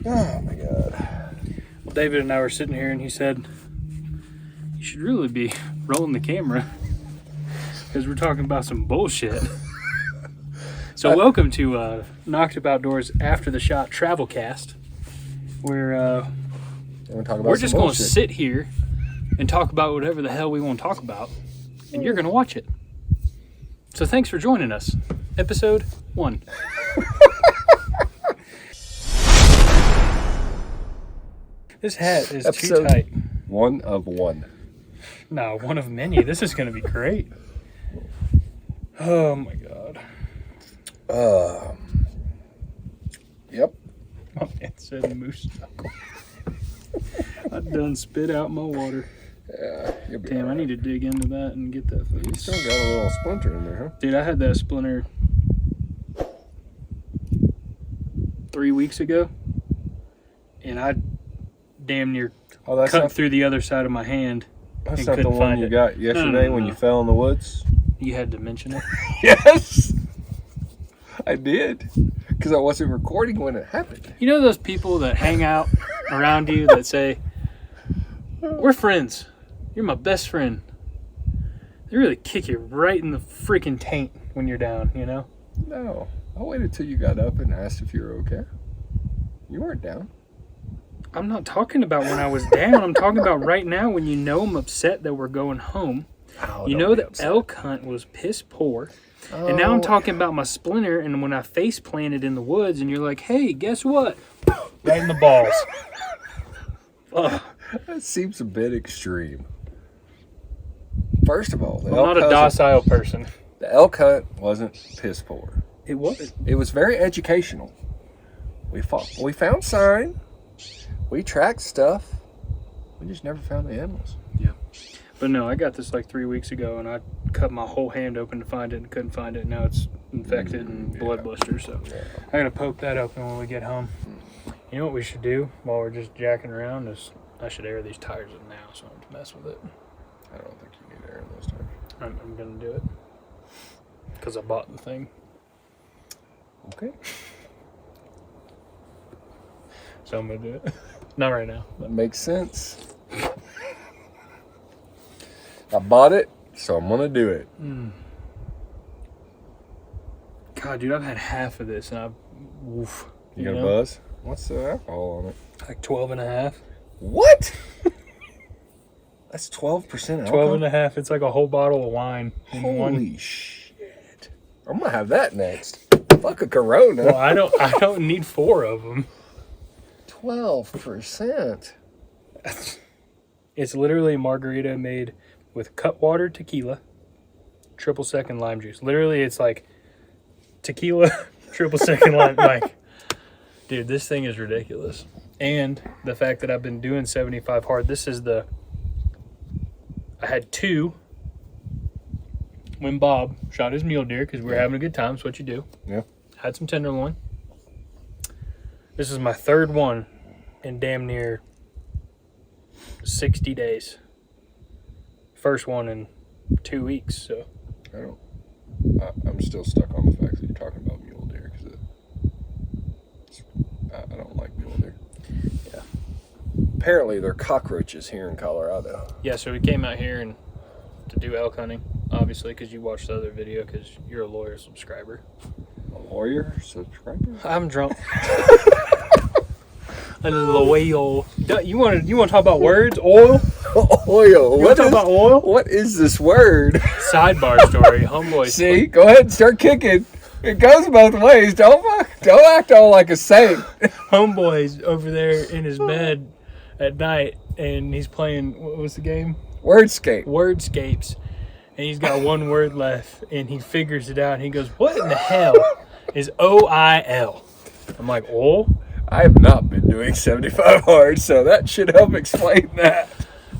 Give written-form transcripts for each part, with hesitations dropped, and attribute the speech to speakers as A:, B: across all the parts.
A: Oh my God.
B: Well, David and I were sitting here and he said, you should really be rolling the camera because we're talking about some bullshit. So welcome to Nocked Up Outdoors After the Shot Travelcast, where we're just going to sit here and talk about whatever the hell we want to talk about, and you're going to watch it. So thanks for joining us. Episode 1. This hat is too tight.
A: 1 of 1.
B: No, 1 of many. This is going to be great. Oh my God.
A: Yep.
B: My man said moose knuckle. I done spit out my water.
A: Yeah. You'll be
B: Damn,
A: right.
B: I need to dig into that and get that
A: You
B: fixed.
A: still got a little splinter in there, huh?
B: Dude, I had that splinter 3 weeks ago, and I damn near
A: Oh, that's
B: cut
A: not,
B: through the other side of my hand.
A: that's
B: and
A: not the
B: couldn't
A: one
B: find
A: you
B: it.
A: got yesterday when you fell in the woods?
B: You had to mention it.
A: Yes! I did. Because I wasn't recording when it happened.
B: You know those people that hang out around you that say, we're friends. You're my best friend. They really kick you right in the freaking taint when you're down, you know?
A: No. I waited till you got up and asked if you were okay. You weren't down.
B: I'm not talking about when I was down. I'm talking about right now when you know I'm upset that we're going home.
A: Oh,
B: You know the elk hunt was piss poor. And now I'm talking about my splinter and when I face planted in the woods and you're like, hey, guess what? Right in the balls. Ugh.
A: That seems a bit extreme. First of all,
B: I'm not a docile person.
A: The elk hunt wasn't piss poor.
B: It was.
A: It was very educational. We found sign. We tracked stuff. We just never found the animals.
B: Yeah. But no, I got this like 3 weeks ago and I cut my whole hand open to find it and couldn't find it. Now it's infected and blood blister. So I got to poke that open when we get home. You know what we should do while we're just jacking around is I should air these tires in now so I don't have to mess with it.
A: I don't think you need air in those tires.
B: I'm going to do it because I bought the thing.
A: Okay.
B: So I'm going to do it. Not right now.
A: That makes sense. I bought it, so I'm going to do it.
B: God, dude, I've had half of this and I've, woof.
A: You got a buzz? What's the alcohol on it?
B: Like 12 and a half.
A: What? That's 12% alcohol?
B: 12 and a half. It's like a whole bottle of wine in one.
A: Holy shit. I'm going to have that next. Fuck a Corona.
B: Well, I don't need 4 of them.
A: 12%.
B: It's literally a margarita made with Cutwater tequila, 3-second lime juice. Literally, it's like tequila, 3-second lime. Like, dude, this thing is ridiculous. And the fact that I've been doing 75 hard. This is I had 2 when Bob shot his mule deer because we were having a good time. That's what you do.
A: Yeah.
B: Had some tenderloin. This is my 3rd one in damn near 60 days. First one in 2 weeks, so.
A: I'm still stuck on the fact that you're talking about mule deer because I don't like mule deer.
B: Yeah.
A: Apparently, they're cockroaches here in Colorado.
B: Yeah, so we came out here and to do elk hunting, obviously, because you watched the other video because you're a lawyer subscriber.
A: A lawyer subscriber?
B: I'm drunk. A loyal. You want to talk about words? Oil?
A: Oil.
B: You want to talk about oil?
A: What is this word?
B: Sidebar story. Homeboy.
A: See, go ahead and start kicking. It goes both ways. Don't act all like a saint.
B: Homeboy's over there in his bed at night, and he's playing. What was the game?
A: Wordscape.
B: Wordscapes. And he's got 1 word left, and he figures it out. And he goes, "What in the hell is OIL?" I'm like, "Oil."
A: I have not been doing 75 hard, so that should help explain that.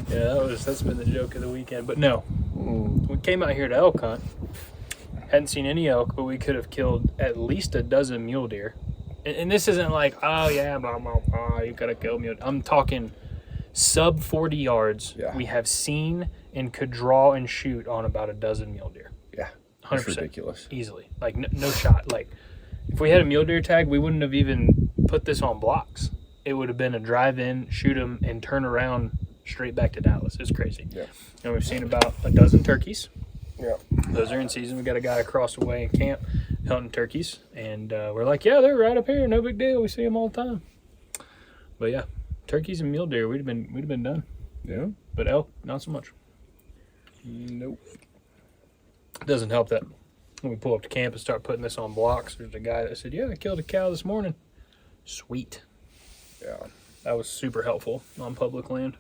B: Yeah, that's been the joke of the weekend. But no, we came out here to elk hunt. Hadn't seen any elk, but we could have killed at least a dozen mule deer. And this isn't like, oh yeah, blah, blah, blah, you gotta kill mule. I'm talking sub 40 yards.
A: Yeah.
B: We have seen and could draw and shoot on about a dozen mule deer.
A: Yeah,
B: 100%.
A: that's ridiculous.
B: Easily. Like, no shot. Like, if we had a mule deer tag, we wouldn't have even put this on blocks. it would have been a drive-in, shoot them, and turn around straight back to Dallas. It's crazy.
A: Yeah.
B: And we've seen about a dozen turkeys.
A: Yeah.
B: Those are in season. We got a guy across the way in camp hunting turkeys, and we're like, yeah, they're right up here. No big deal. We see them all the time. But yeah, turkeys and mule deer, we'd have been done.
A: Yeah.
B: But elk, not so much.
A: Nope.
B: It doesn't help that when we pull up to camp and start putting this on blocks, there's a guy that said, yeah, I killed a cow this morning. Sweet.
A: Yeah.
B: That was super helpful on public land.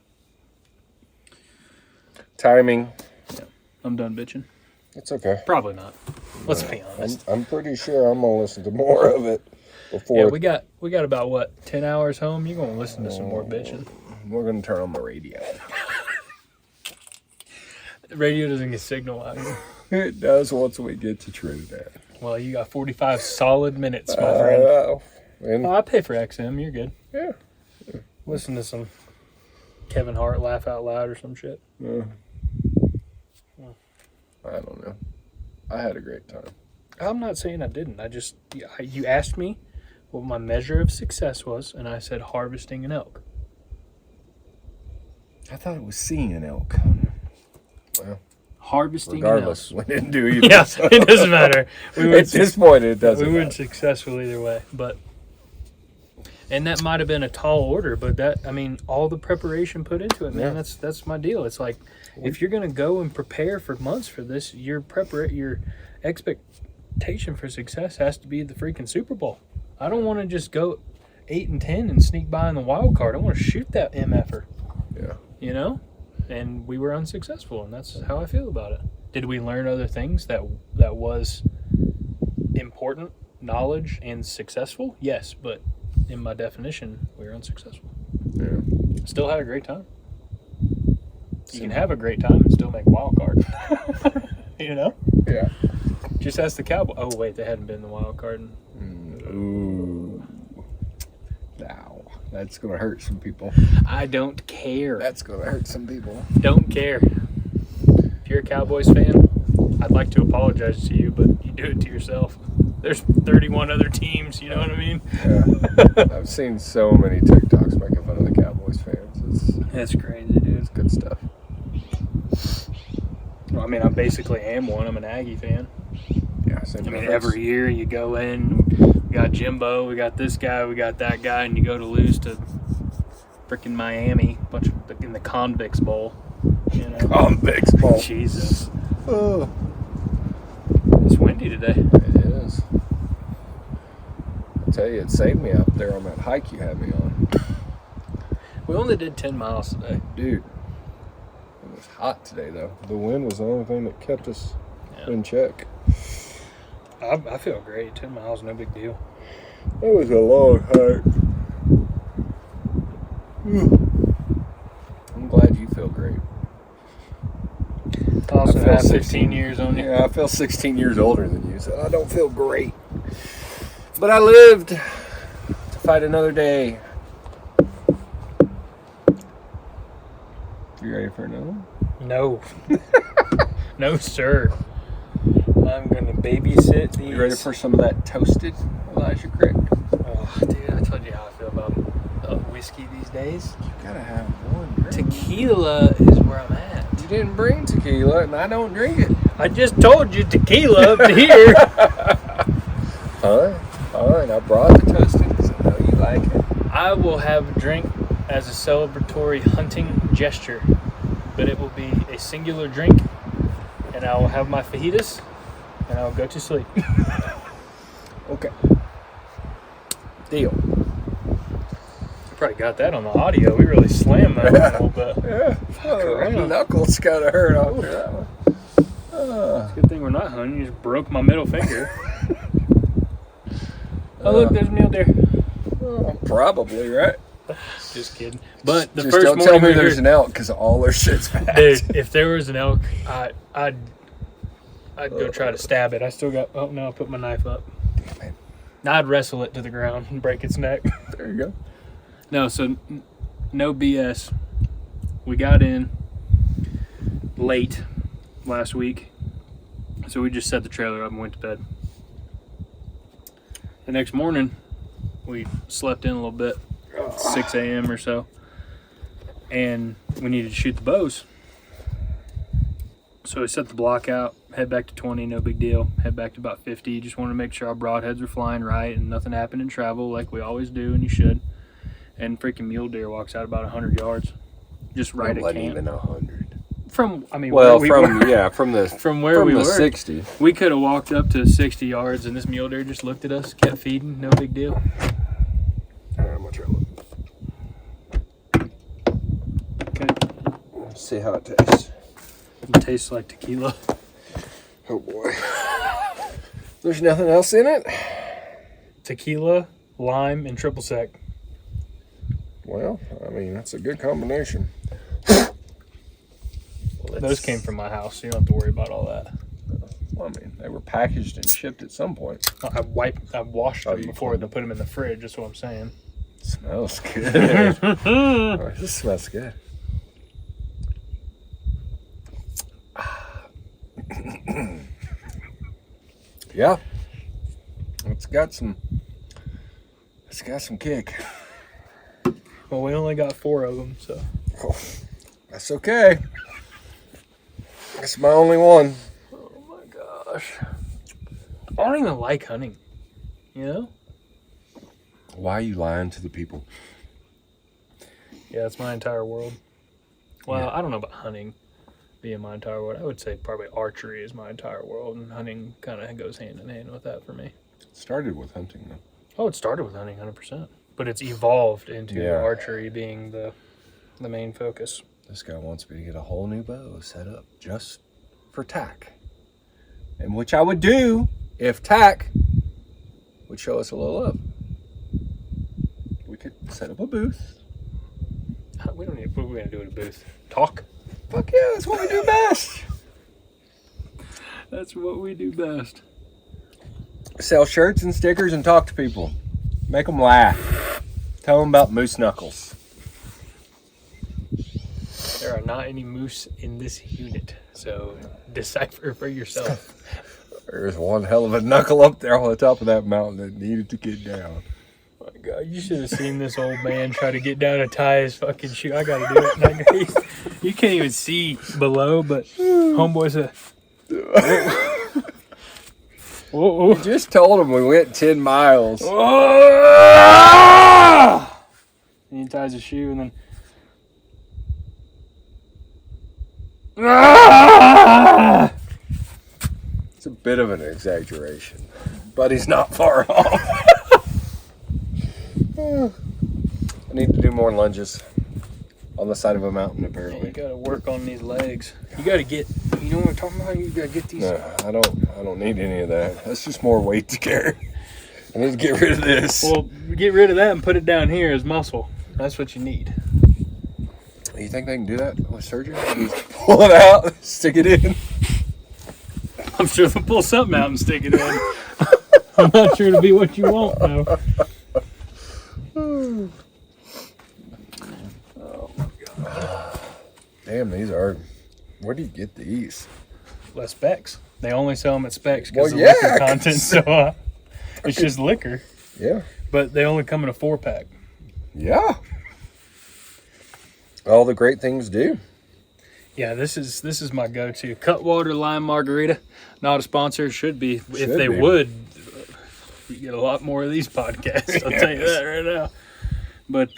A: Timing.
B: Yeah. I'm done bitching.
A: It's okay.
B: Probably not. Let's be honest.
A: I'm pretty sure I'm gonna listen to more of it before.
B: Yeah, we got about what, 10 hours home? You're gonna listen to some more bitching.
A: We're gonna turn on the radio.
B: The radio doesn't get signal out here.
A: It does once we get to Trinidad.
B: Well, you got 45 solid minutes, my friend.
A: And
B: I pay for XM. You're good.
A: yeah.
B: Listen to some Kevin Hart laugh out loud or some shit.
A: I don't know. I had a great time.
B: I'm not saying I didn't. You asked me what my measure of success was, and I said harvesting an elk.
A: I thought it was seeing an elk. Well,
B: Harvesting
A: regardless,
B: an elk.
A: we didn't do either.
B: Yeah,
A: so.
B: it doesn't matter.
A: At this point, it doesn't
B: We weren't
A: matter.
B: successful either way, and that might have been a tall order, but all the preparation put into it, man.
A: Yeah.
B: That's my deal. It's like if you're gonna go and prepare for months for this, your expectation for success has to be the freaking Super Bowl. I don't want to just go 8-10 and sneak by in the wild card. I want to shoot that MFer.
A: Yeah.
B: You know, and we were unsuccessful, and that's how I feel about it. Did we learn other things that was important knowledge and successful? Yes, but in my definition, we were unsuccessful.
A: Yeah.
B: Still had a great time. You can have a great time and still make wild card. You know?
A: Yeah.
B: Just ask the Cowboy. Oh wait, they hadn't been in the wild card.
A: Ooh. Now, that's gonna hurt some people.
B: I don't care.
A: That's gonna hurt some people.
B: Don't care. If you're a Cowboys fan, I'd like to apologize to you, but you do it to yourself. There's 31 other teams, you know what I mean?
A: Yeah. I've seen so many TikToks making fun of the Cowboys fans.
B: That's crazy, dude.
A: It's good stuff.
B: Well, I mean, I basically am one. I'm an Aggie fan.
A: Yeah, same difference.
B: Every year you go in, we got Jimbo, we got this guy, we got that guy, and you go to lose to freaking Miami, in the Convicts Bowl. You know?
A: Convicts Bowl.
B: Jesus.
A: Oh.
B: It's windy today.
A: It is. I tell you, it saved me up there on that hike you had me on.
B: We only did 10 miles today.
A: Dude, it was hot today, though. The wind was the only thing that kept us
B: Yeah.
A: in check.
B: I feel great. 10 miles, no big deal.
A: That was a long hike. I'm glad you feel great.
B: I also
A: I feel
B: have 15
A: 16
B: years on you.
A: Yeah, I feel 16 years older than you, so I don't feel great. But I lived to fight another day. You ready for another one?
B: No. No, sir. I'm going to babysit these.
A: You ready for some of that toasted Elijah Crick?
B: Oh, dude, I told you how I feel about whiskey these days.
A: You gotta have one drink.
B: Tequila is where I'm at.
A: You didn't bring tequila, and I don't drink it.
B: I just told you tequila up here.
A: Fine. I brought the toasted because I know you like it.
B: I will have a drink as a celebratory hunting gesture, but it will be a singular drink, and I will have my fajitas, and I will go to sleep.
A: Okay. Deal.
B: You probably got that on the audio. We really slammed that one a little bit.
A: Yeah.
B: around.
A: Knuckles gotta hurt after that one.
B: Good thing we're not hunting. You just broke my middle finger. Oh, look, there's a mule deer.
A: Probably, right?
B: Just kidding. But the
A: Just
B: first
A: don't
B: morning
A: tell me
B: we
A: there's
B: heard,
A: an elk because all their shit's fat.
B: dude, if there was an elk, I'd go try to stab it. I still got. Oh no, I put my knife up.
A: Damn it.
B: I'd wrestle it to the ground and break its neck.
A: There you go.
B: No, so no BS. We got in late last week, so we just set the trailer up and went to bed. The next morning, we slept in a little bit. 6 a.m. or so. And we needed to shoot the bows. So we set the block out, head back to 20, no big deal. Head back to about 50. Just wanted to make sure our broadheads were flying right and nothing happened in travel like we always do, and you should. And freaking mule deer walks out about 100 yards. Just right at camp.
A: Even 100.
B: From, I mean,
A: Well,
B: where we were.
A: from the
B: From where we were.
A: 60.
B: We could have walked up to 60 yards, and this mule deer just looked at us, kept feeding, no big deal.
A: All right, I'm going to try a look.
B: Okay.
A: Let's see how it tastes.
B: It tastes like tequila.
A: Oh, boy. There's nothing else in it?
B: Tequila, lime, and triple sec.
A: Well, I mean, that's a good combination.
B: Those came from my house, so you don't have to worry about all that.
A: Well, I mean, they were packaged and shipped at some point.
B: I washed them before to put them in the fridge, that's what I'm saying.
A: It smells good. Oh, this smells good. Yeah. It's got some kick.
B: Well, we only got 4 of them, so.
A: Oh, that's okay. That's my only one.
B: Oh my gosh. I don't even like hunting, you know?
A: Why are you lying to the people?
B: Yeah, it's my entire world. Well,
A: Yeah.
B: I don't know about hunting being my entire world. I would say probably archery is my entire world, and hunting kind of goes hand in hand with that for me.
A: It started with hunting, though.
B: Oh, it started with hunting, 100%. But it's evolved into
A: Yeah.
B: archery being the main focus.
A: This guy wants me to get a whole new bow set up just for tack. And which I would do if tack would show us a little love. We could set up a booth.
B: We don't need. What are we gonna do at a booth? Talk.
A: Fuck yeah, that's what we do best.
B: That's what we do best.
A: Sell shirts and stickers and talk to people. Make them laugh. Tell them about moose knuckles.
B: There are not any moose in this unit, so decipher for yourself.
A: There's one hell of a knuckle up there on the top of that mountain that needed to get down.
B: My God, you should have seen this old man try to get down and tie his fucking shoe. I gotta do it. And you can't even see below, but homeboy said, whoa.
A: You just told him we went 10 miles.
B: And he ties his shoe and then.
A: It's a bit of an exaggeration, but he's not far off. I need to do more lunges on the side of a mountain,
B: You
A: apparently.
B: gotta work on these legs. You gotta get, you know what I'm talking about? You gotta get these.
A: No, I don't need any of that. That's just more weight to carry. I need to get rid of this.
B: Well, get rid of that and put it down here as muscle. That's what you need.
A: You think they can do that with surgery? Just pull it out, stick it in.
B: I'm sure they'll pull something out and stick it in. I'm not sure it'll be what you want, though.
A: Oh my God. Damn, these are. Where do you get these?
B: Less Specs. They only sell them at Specs because
A: Well,
B: of liquor
A: yeah,
B: content. So it's just liquor,
A: Yeah.
B: but they only come in a 4-pack.
A: Yeah. All the great things do.
B: Yeah, this is my go-to. Cutwater Lime Margarita. Not a sponsor. Should be. If they
A: be.
B: would, you get a lot more of these podcasts. I'll tell you that right now. But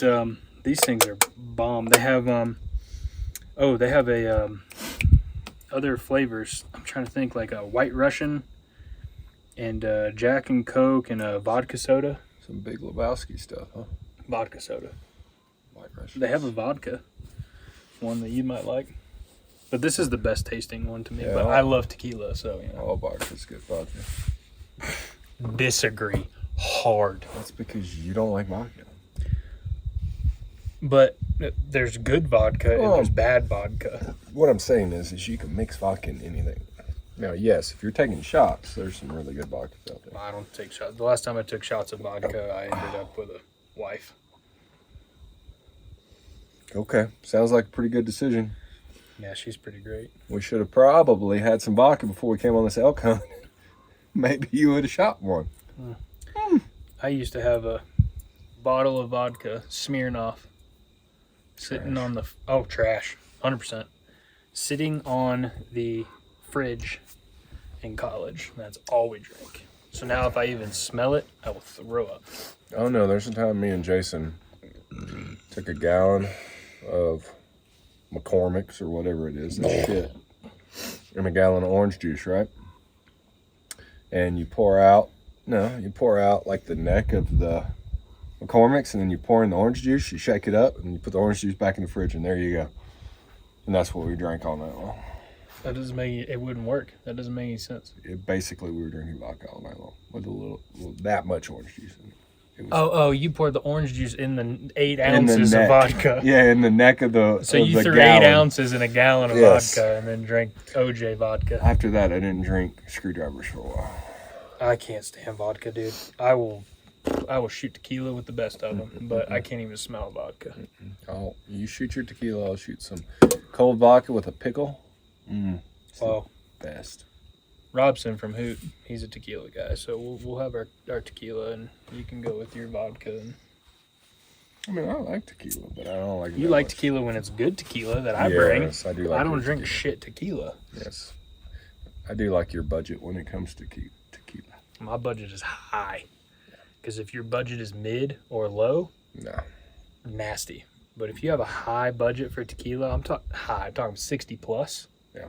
B: these things are bomb. They have they have a other flavors. I'm trying to think, like a White Russian and Jack and Coke and a vodka soda.
A: Some Big Lebowski stuff, huh?
B: Vodka soda.
A: White Russian.
B: They have a vodka one that you might like. But this is the best tasting one to me.
A: Yeah.
B: But I love tequila, so you know.
A: All vodka's good vodka.
B: Disagree hard.
A: That's because you don't like vodka.
B: But there's good vodka and there's bad vodka.
A: What I'm saying is you can mix vodka in anything. Now, yes, if you're taking shots, there's some really good vodkas out there.
B: I don't take shots. The last time I took shots of vodka, I ended up with a wife.
A: Okay, sounds like a pretty good decision.
B: Yeah, she's pretty great.
A: We should have probably had some vodka before we came on this elk hunt. Maybe you would have shot one.
B: I used to have a bottle of vodka, Smirnoff, sitting on the trash, 100%, sitting on the fridge in college. That's all we drink. So now if I even smell it, I will throw up.
A: Oh no, there's a time me and Jason took a gallon of McCormick's or whatever it is, that shit, and a gallon of orange juice, right? And you pour out like the neck of the McCormick's, and then you pour in the orange juice, you shake it up, and you put the orange juice back in the fridge, and there you go. And that's what we drank all night long.
B: That doesn't make it wouldn't work. That doesn't make any sense.
A: Basically, we were drinking vodka all night long with a little that much orange juice in it.
B: You poured the orange juice in the 8 ounces of vodka.
A: Yeah, in the neck of the
B: So you threw
A: gallon.
B: 8 ounces in a gallon of vodka and then drank OJ vodka.
A: After that, I didn't drink screwdrivers for a while.
B: I can't stand vodka, dude. I will shoot tequila with the best of them, but I can't even smell vodka.
A: Oh, you shoot your tequila, I'll shoot some cold vodka with a pickle.
B: Well,
A: best.
B: Robson from Hoot, he's a tequila guy, so we'll have our tequila, and you can go with your vodka. And
A: I mean, I like tequila, but I don't like it.
B: You like tequila when it's good tequila that I bring.
A: Yes, I do like
B: I don't drink
A: tequila.
B: shit tequila.
A: Yes. I do like your budget when it comes to tequila.
B: My budget is high. Because if your budget is mid or low,
A: no,
B: nasty. But if you have a high budget for tequila, I'm talking 60 plus.
A: Yeah.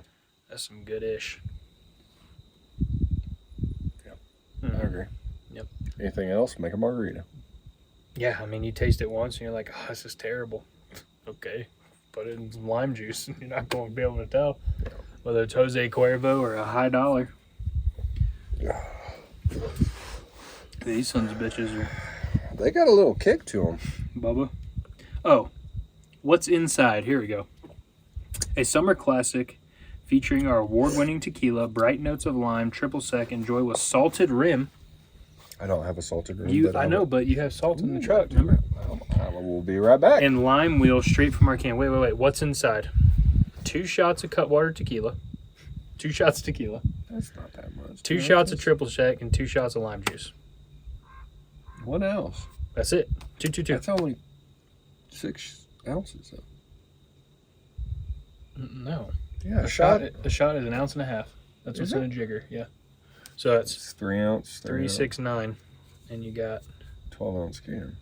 B: That's some good-ish.
A: Yeah,
B: Mm-hmm.
A: I agree.
B: Yep.
A: Anything else? Make a margarita.
B: Yeah, I mean, you taste it once and you're like, oh, this is terrible. Okay, put it in some lime juice. You're not going to be able to tell whether it's Jose Cuervo or a high dollar.
A: Yeah.
B: These sons of bitches are...
A: They got a little kick to them.
B: Bubba. Oh, what's inside? Here we go. A summer classic featuring our award-winning tequila, bright notes of lime, triple sec, enjoy with salted rim.
A: I don't have a salted rim.
B: But you have salt in the truck, remember?
A: I will be right back.
B: And lime wheel straight from our can. Wait. What's inside? 2 shots of Cutwater tequila. 2 shots of tequila.
A: That's not that much.
B: 2 shots of triple sec and 2 shots of lime juice.
A: What else?
B: That's it. 2.
A: That's only 6 ounces, though.
B: No.
A: Yeah,
B: A shot is 1.5 ounces. That's what's in a jigger. Yeah. So that's
A: It's 3 ounce.
B: 3, 6, 9, and you got
A: 12-ounce can.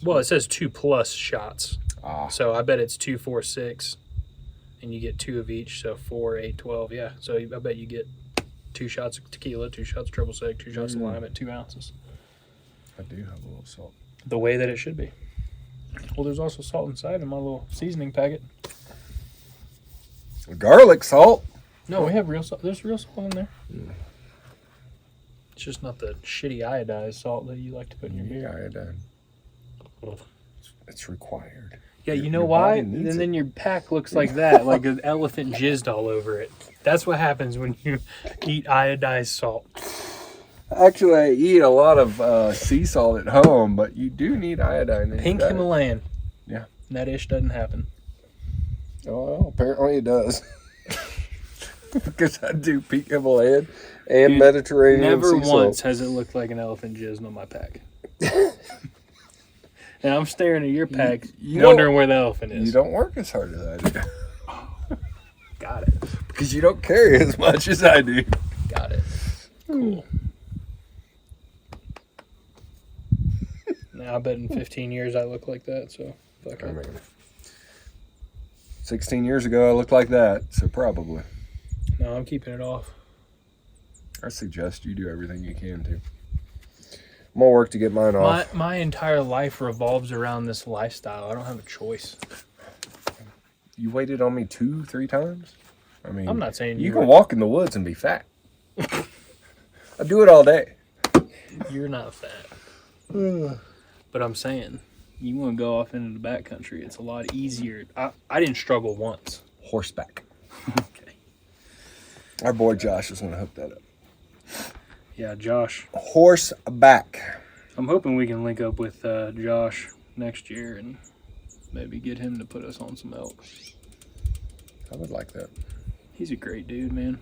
B: Well, it says 2 plus shots.
A: Ah.
B: So I bet it's 2, 4, 6, and you get 2 of each. So 4, 8, 12. Yeah. So I bet you get 2 shots of tequila, 2 shots of triple sec, 2 shots of lime at 2 ounces.
A: I do have a little salt.
B: The way that it should be. Well, there's also salt inside in my little seasoning packet.
A: Garlic salt.
B: No, we have real salt. There's real salt in there. It's just not the shitty iodized salt that you like to put in your beer.
A: Iodine. It's required.
B: Yeah, you know
A: Your
B: why?
A: body
B: And
A: needs
B: then your pack looks like that, like an elephant jizzed all over it. That's what happens when you eat iodized salt.
A: Actually, I eat a lot of sea salt at home, but you do need iodine in
B: Pink
A: your diet.
B: Himalayan.
A: Yeah.
B: That ish doesn't happen.
A: Oh, well, apparently it does. Because I do pink Himalayan and Mediterranean
B: Never
A: sea
B: once
A: salt.
B: has it looked like an elephant jizzed on my pack. And I'm staring at your pack,
A: you
B: wondering where the elephant is.
A: You don't work as hard as I do.
B: Got it.
A: Because you don't carry as much as I do.
B: Got it. Cool. Now I bet in 15 years I look like that, so fuck
A: I
B: it.
A: mean, 16 years ago I looked like that, so probably.
B: No, I'm keeping it off.
A: I suggest you do everything you can to. More work to get mine off.
B: My entire life revolves around this lifestyle. I don't have a choice.
A: You waited on me 2-3 times? I mean,
B: I'm not saying
A: you can walk in the woods and be fat. I do it all day.
B: You're not fat. But I'm saying, you want to go off into the backcountry, it's a lot easier. I didn't struggle once.
A: Horseback.
B: Okay.
A: Our boy Josh is going to hook that up.
B: Yeah, Josh.
A: Horseback.
B: I'm hoping we can link up with Josh next year and maybe get him to put us on some elk.
A: I would like that.
B: He's a great dude, man.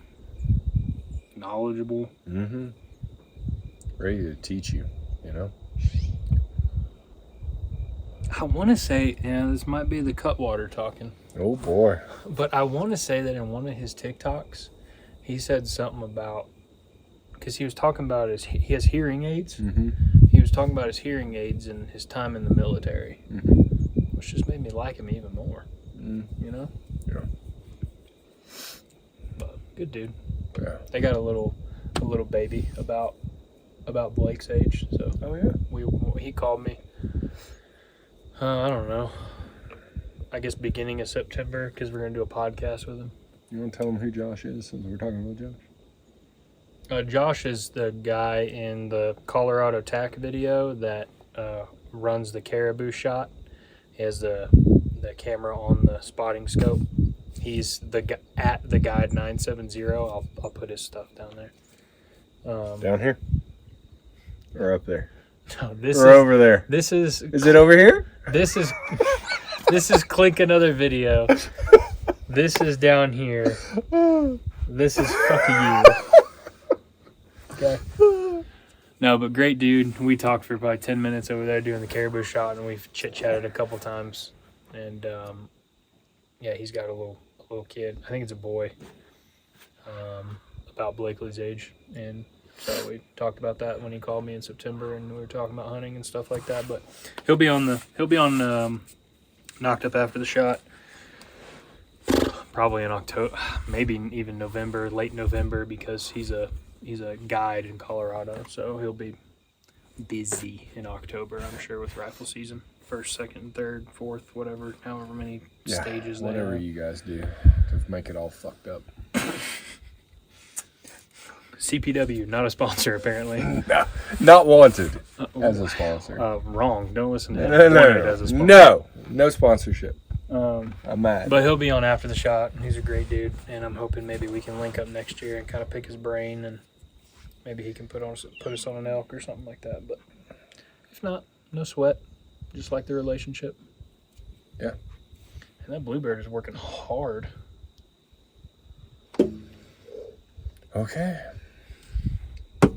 B: Knowledgeable.
A: Mm-hmm. Ready to teach you, you know?
B: I want to say, this might be the Cutwater talking.
A: Oh boy.
B: But I want to say that in one of his TikToks, he said something about, because he was talking about he has hearing aids.
A: Mm-hmm.
B: He was talking about his hearing aids and his time in the military, which just made me like him even more. You know?
A: Yeah.
B: But good dude.
A: Yeah.
B: They got a little baby about Blake's age. So
A: Oh yeah.
B: he called me. I don't know. I guess beginning of September, because we're gonna do a podcast with him.
A: You want to tell him who Josh is since we're talking about Josh?
B: Josh is the guy in the Colorado Tack video that runs the caribou shot. He has the camera on the spotting scope. He's at the guide 970. I'll put his stuff down there.
A: Down here? Or up there?
B: No, this
A: or
B: is
A: over there?
B: This is.
A: Is it over here?
B: This is. This is click another video. This is down here. This is fucking you. Okay. No, but great dude. We talked for probably 10 minutes over there doing the caribou shot, and we've chit-chatted a couple times. And, yeah, he's got a little kid. I think it's a boy, about Blakely's age. And so we talked about that when he called me in September, and we were talking about hunting and stuff like that. But he'll be on Nocked Up after the shot. Probably in October, maybe even November, late November, because he's a guide in Colorado, so he'll be busy in October, I'm sure, with rifle season. First, second, third, fourth, whatever, however many stages
A: whatever
B: they are.
A: you guys do to make it all fucked up.
B: CPW, not a sponsor, apparently.
A: No, not wanted as a sponsor.
B: Wrong. Don't listen to him.
A: No.
B: As a sponsor.
A: No sponsorship. I'm mad.
B: But he'll be on after the shot. He's a great dude, and I'm hoping maybe we can link up next year and kind of pick his brain, and maybe he can put us on an elk or something like that. But if not, no sweat. Just like the relationship.
A: Yeah.
B: And that bluebird is working hard.
A: Okay. Oh man.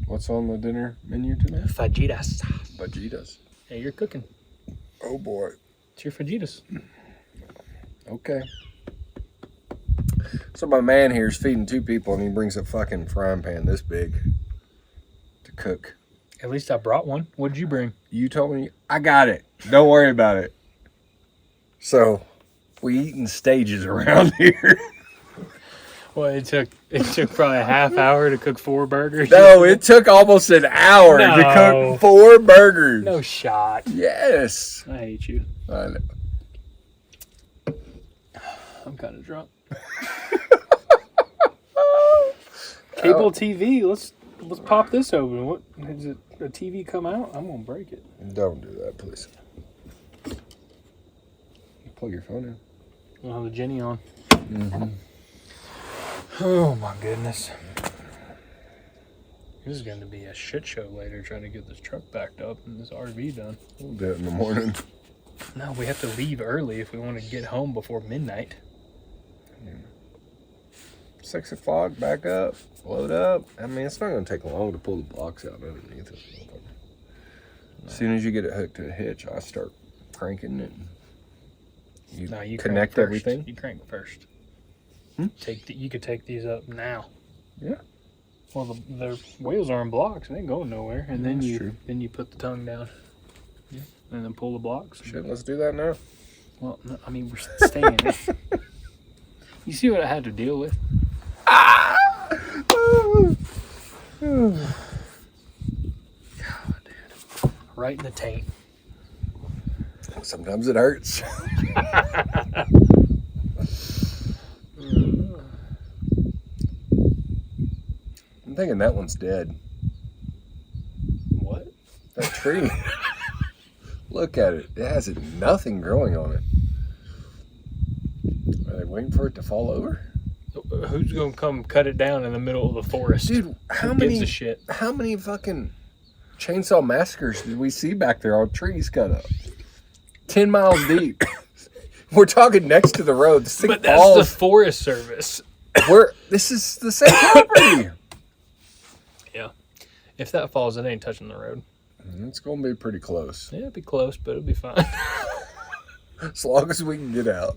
A: What's on the dinner menu tonight?
B: Fajitas.
A: Fajitas.
B: Yeah, you're cooking.
A: Oh boy.
B: It's your fajitas.
A: Okay. So my man here is feeding two people, and he brings a fucking frying pan this big to cook.
B: At least I brought one. What did you bring?
A: You told me. I got it. Don't worry about it. So we eat in stages around here.
B: Well, it took probably a half hour to cook 4 burgers.
A: No, it took almost an hour to cook 4 burgers.
B: No shot.
A: Yes.
B: I hate you.
A: I know.
B: I'm kind of drunk. Cable TV. Let's pop this open. What is it? A TV come out? I'm gonna break it.
A: Don't do that, please. Plug your phone in.
B: We'll have the Jenny on.
A: Mm-hmm.
B: Oh my goodness. This is going to be a shit show later trying to get this truck backed up and this RV done.
A: We'll do it in the morning.
B: No, we have to leave early if we want to get home before midnight.
A: 6 o'clock, back up, load up. I mean, it's not going to take long to pull the blocks out underneath it. As soon as you get it hooked to a hitch, I start cranking it. You connect everything.
B: You crank first. You could take these up now.
A: Yeah.
B: Well, their wheels are in blocks and they ain't going nowhere. And then you put the tongue down. Yeah. And then pull the blocks.
A: Shit, let's do that now.
B: Well, no, I mean, we're staying. You see what I had to deal with? God, dude. Right in the taint.
A: Sometimes it hurts. I'm thinking that one's dead.
B: What?
A: That tree. Look at it. It has nothing growing on it. Are they waiting for it to fall over?
B: Who's gonna come cut it down in the middle of the forest?
A: Dude, how
B: gives a shit?
A: How many fucking chainsaw massacres did we see back there on trees cut up? 10 miles deep. We're talking next to the road.
B: But that's the Forest Service.
A: This is the same property.
B: Yeah. If that falls, it ain't touching the road.
A: It's going to be pretty close.
B: Yeah, it'll be close, but it'll be fine.
A: As long as we can get out.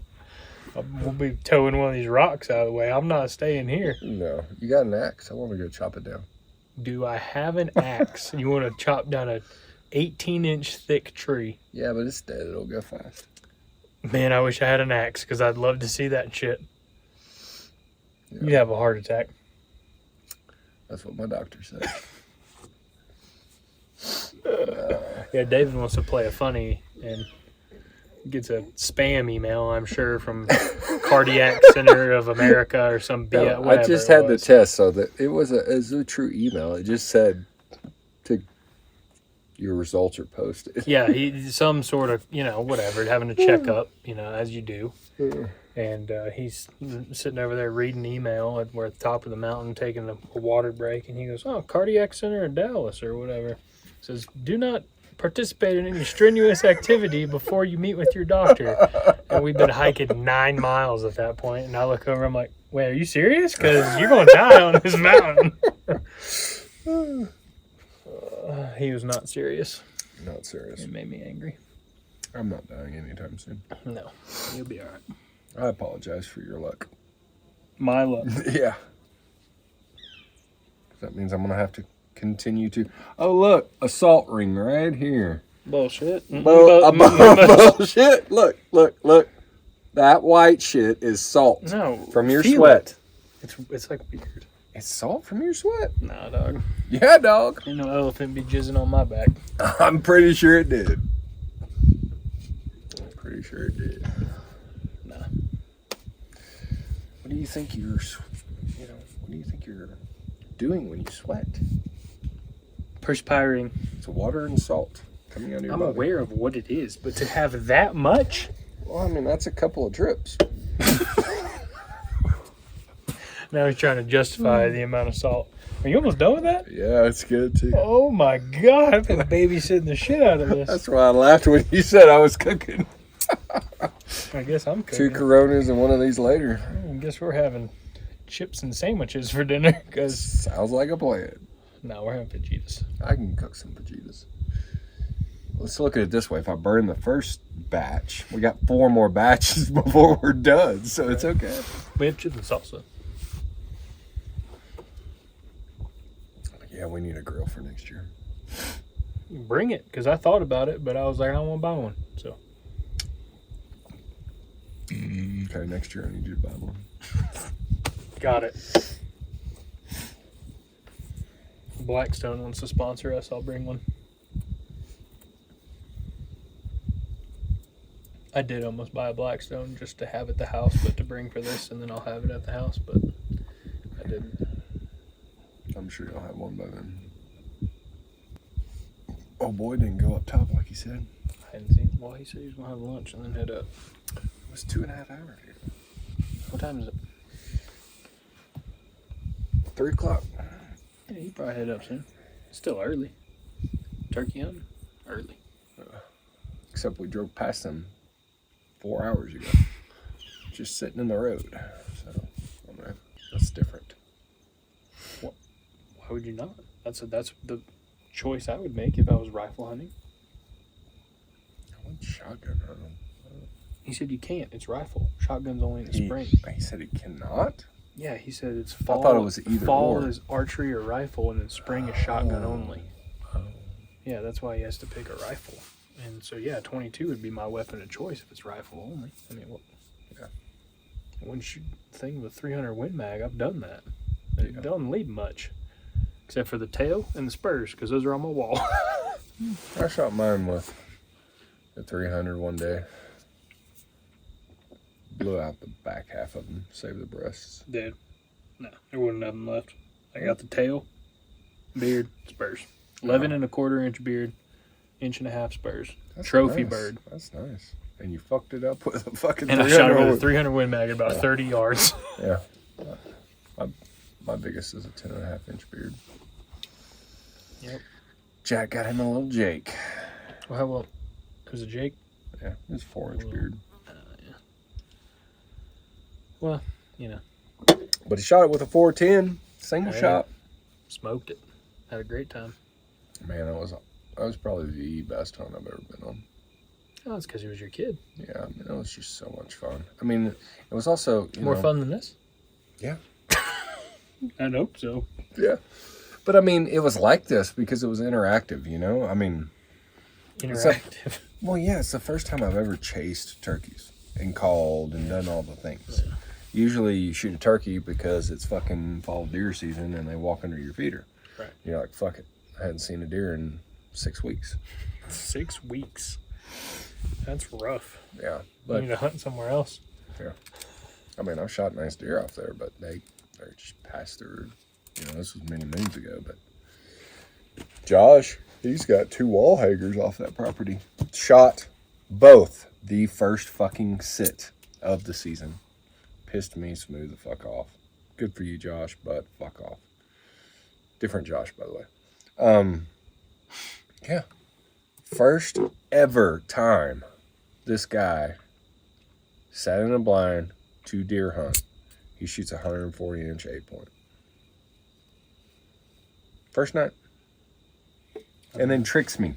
B: We'll be towing one of these rocks out of the way. I'm not staying here.
A: No. You got an axe? I want to go chop it down.
B: Do I have an axe? You want to chop down a 18-inch thick tree?
A: Yeah, but it's dead. It'll go fast.
B: Man, I wish I had an axe because I'd love to see that shit.
A: Yeah.
B: You'd have a heart attack.
A: That's what my doctor said.
B: Yeah, David wants to play a funny and gets a spam email, I'm sure, from Cardiac Center of America or some BS.
A: No, I just had the test, so that it was a true email. It just said your results are posted.
B: Yeah, he's some sort of, whatever, having a checkup, as you do. And he's sitting over there reading email. We're at the top of the mountain taking a water break, and he goes, Cardiac Center in Dallas or whatever. Says, do not participate in any strenuous activity before you meet with your doctor. And we've been hiking 9 miles at that point, and I look over, I'm like, wait, are you serious? Because you're going to die on this mountain. He was not serious.
A: Not serious.
B: It made me angry.
A: I'm not dying anytime soon.
B: No, you'll be all right.
A: I apologize for your luck.
B: My luck.
A: Yeah. That means I'm going to have to continue to... Oh, look. A salt ring right here.
B: Bullshit.
A: Bullshit. Look. That white shit is salt.
B: No.
A: From your sweat.
B: It's like weird.
A: It's salt from your sweat?
B: Nah, dog.
A: Yeah, dog.
B: Ain't no elephant be jizzing on my back.
A: I'm pretty sure it did. Pretty sure it did.
B: Nah.
A: What do you think you're doing when you sweat?
B: Perspiring.
A: It's water and salt coming out of your body.
B: I'm aware of what it is, but to have that much?
A: Well, I mean, that's a couple of drips.
B: Now he's trying to justify the amount of salt. Are you almost done with that?
A: Yeah, it's good too.
B: Oh my God, I've been babysitting the shit out of this.
A: That's why I laughed when you said I was cooking.
B: I guess I'm cooking.
A: 2 Coronas and one of these later.
B: I guess we're having chips and sandwiches for dinner. Cause
A: Sounds like a plan.
B: no, we're having fajitas.
A: I can cook some fajitas. Let's look at it this way. If I burn the first batch, we got 4 more batches before we're done, so it's okay.
B: We have chips and salsa.
A: Yeah, we need a grill for next year.
B: Bring it, because I thought about it, but I was like, I don't want to buy one. So
A: Okay, next year I need you to buy one.
B: got it. Blackstone wants to sponsor us. I'll bring one. I did almost buy a Blackstone just to have at the house, but to bring for this, and then I'll have it at the house, but I didn't.
A: I'm sure you'll have one by then. Oh boy, didn't go up top like he said.
B: I hadn't seen. Well, he said he was gonna have lunch and then head up.
A: It was 2.5 hours.
B: What time is it?
A: 3 o'clock.
B: Yeah, he probably head up soon. It's still early. Turkey hunting? Early.
A: Except we drove past them 4 hours ago. Just sitting in the road. So, I don't know. That's different.
B: Why would you not? That's the choice I would make if I was rifle hunting.
A: I went shotgun hunting.
B: He said you can't. It's rifle. Shotgun's only in the spring.
A: He said he cannot?
B: Yeah, he said it's fall.
A: I thought it was either
B: fall
A: or.
B: is archery or rifle, and then spring is shotgun only.
A: Oh.
B: Yeah, that's why he has to pick a rifle. And so, yeah, 22 would be my weapon of choice if it's rifle only. I mean, what?
A: Yeah.
B: I wouldn't shoot the thing with 300 Win Mag. I've done that. It doesn't leave much. Except for the tail and the spurs, because those are on my wall.
A: I shot mine with the 300 one day. Blew out the back half of them, saved the breasts.
B: Dude, no, there wasn't nothing left. I got the tail, beard, spurs. 11.25 inch beard, 1.5 inch spurs.
A: That's
B: Trophy
A: nice.
B: bird.
A: That's nice. And you fucked it up with a fucking
B: And I shot it with a 300 Win Mag at about 30 yards.
A: Yeah. My biggest is a 10.5 inch beard.
B: Yep.
A: Jack got him a little Jake.
B: Well, how well? Was it Jake?
A: Yeah, his 4-inch beard.
B: Yeah. Well,
A: But he shot it with a 410 single
B: Hey.
A: shot.
B: Smoked it. Had a great time.
A: Man, that was That was probably the best hunt I've ever been on.
B: Oh, it's because he was your kid.
A: Yeah, I mean, it was just so much fun. I mean, it was also
B: More fun than this.
A: Yeah.
B: I hope so.
A: Yeah. But I mean, it was like this because it was interactive, you know? I mean...
B: Interactive.
A: Well, yeah, it's the first time I've ever chased turkeys and called and done all the things. Yeah. Usually you shoot a turkey because it's fucking fall deer season and they walk under your feeder.
B: Right.
A: You're like, fuck it. I hadn't seen a deer in 6 weeks.
B: 6 weeks? That's rough.
A: Yeah.
B: But you need to hunt somewhere else.
A: Yeah. I mean, I've shot nice deer off there, but they're just passed through. You know, this was many moons ago, but Josh, he's got 2 wall hangers off that property. Shot both the first fucking sit of the season. Pissed me smooth the fuck off. Good for you, Josh, but fuck off. Different Josh, by the way. Yeah. First ever time this guy sat in a blind to deer hunt. He shoots a 140-inch 8-point. First night. And then tricks me.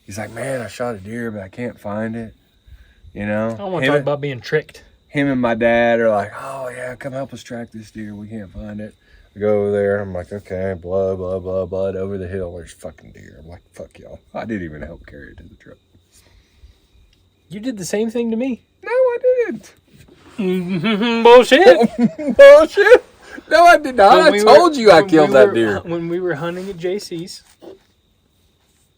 A: He's like, man, I shot a deer, but I can't find it. You know?
B: I don't want to talk about being tricked.
A: Him and my dad are like, oh, yeah, come help us track this deer. We can't find it. I go over there. I'm like, okay, blood, over the hill. There's fucking deer. I'm like, fuck y'all. I didn't even help carry it to the truck.
B: You did the same thing to me.
A: No, I didn't.
B: Bullshit.
A: Bullshit. No, I did not. I told you I killed that deer.
B: When we were hunting at JC's.